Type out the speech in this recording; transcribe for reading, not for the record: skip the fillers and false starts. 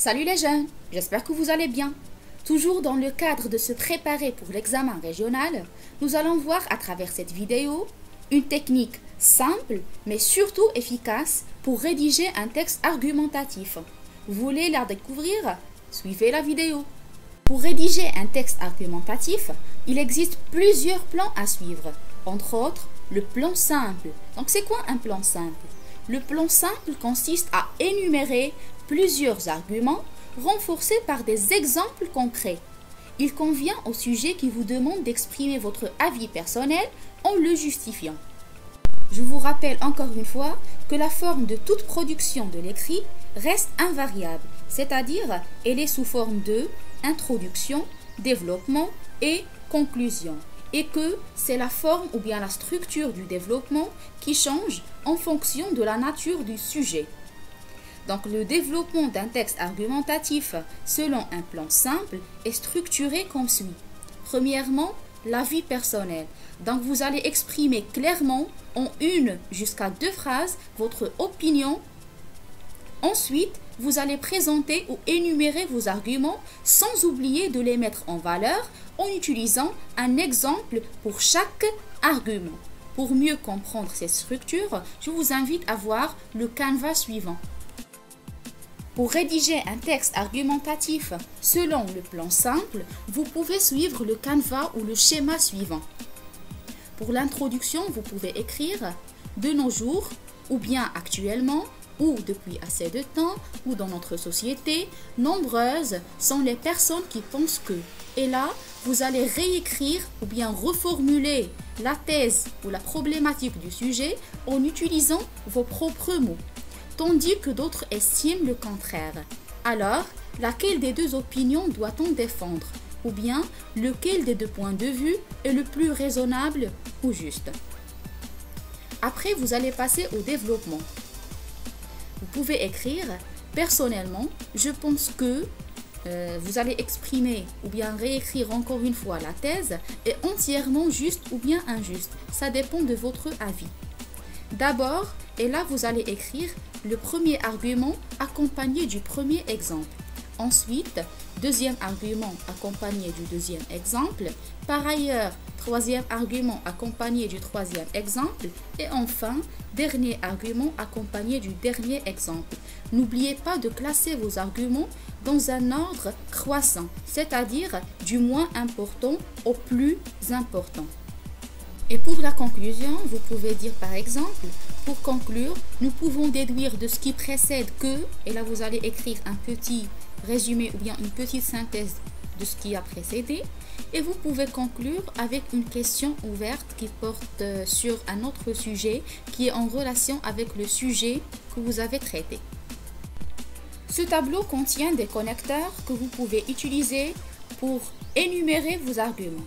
Salut les jeunes, j'espère que vous allez bien. Toujours dans le cadre de se préparer pour l'examen régional, nous allons voir à travers cette vidéo une technique simple mais surtout efficace pour rédiger un texte argumentatif. Vous voulez la découvrir? Suivez la vidéo. Pour rédiger un texte argumentatif, il existe plusieurs plans à suivre, entre autres le plan simple. Donc c'est quoi un plan simple? Le plan simple consiste à énumérer plusieurs arguments renforcés par des exemples concrets. Il convient au sujet qui vous demande d'exprimer votre avis personnel en le justifiant. Je vous rappelle encore une fois que la forme de toute production de l'écrit reste invariable, c'est-à-dire elle est sous forme de introduction, développement et conclusion, et que c'est la forme ou bien la structure du développement qui change en fonction de la nature du sujet. Donc le développement d'un texte argumentatif selon un plan simple est structuré comme suit. Premièrement, l'avis personnel. Donc vous allez exprimer clairement en une jusqu'à deux phrases votre opinion. Ensuite, vous allez présenter ou énumérer vos arguments sans oublier de les mettre en valeur en utilisant un exemple pour chaque argument. Pour mieux comprendre cette structure, je vous invite à voir le canevas suivant. Pour rédiger un texte argumentatif selon le plan simple, vous pouvez suivre le canevas ou le schéma suivant. Pour l'introduction, vous pouvez écrire « De nos jours » ou bien « Actuellement » ou « Depuis assez de temps » ou « Dans notre société », nombreuses sont les personnes qui pensent que. Et là, vous allez réécrire ou bien reformuler la thèse ou la problématique du sujet en utilisant vos propres mots, tandis que d'autres estiment le contraire. Alors, laquelle des deux opinions doit-on défendre? Ou bien, lequel des deux points de vue est le plus raisonnable ou juste? Après, vous allez passer au développement. Vous pouvez écrire « Personnellement, je pense que… » vous allez exprimer ou bien réécrire encore une fois la thèse est entièrement juste ou bien injuste. Ça dépend de votre avis. D'abord, et là vous allez écrire le premier argument accompagné du premier exemple. Ensuite, deuxième argument accompagné du deuxième exemple. Par ailleurs, troisième argument accompagné du troisième exemple. Et enfin, dernier argument accompagné du dernier exemple. N'oubliez pas de classer vos arguments dans un ordre croissant, c'est-à-dire du moins important au plus important. Et pour la conclusion, vous pouvez dire par exemple, pour conclure, nous pouvons déduire de ce qui précède que, et là vous allez écrire un petit résumé ou bien une petite synthèse de ce qui a précédé, et vous pouvez conclure avec une question ouverte qui porte sur un autre sujet qui est en relation avec le sujet que vous avez traité. Ce tableau contient des connecteurs que vous pouvez utiliser pour énumérer vos arguments.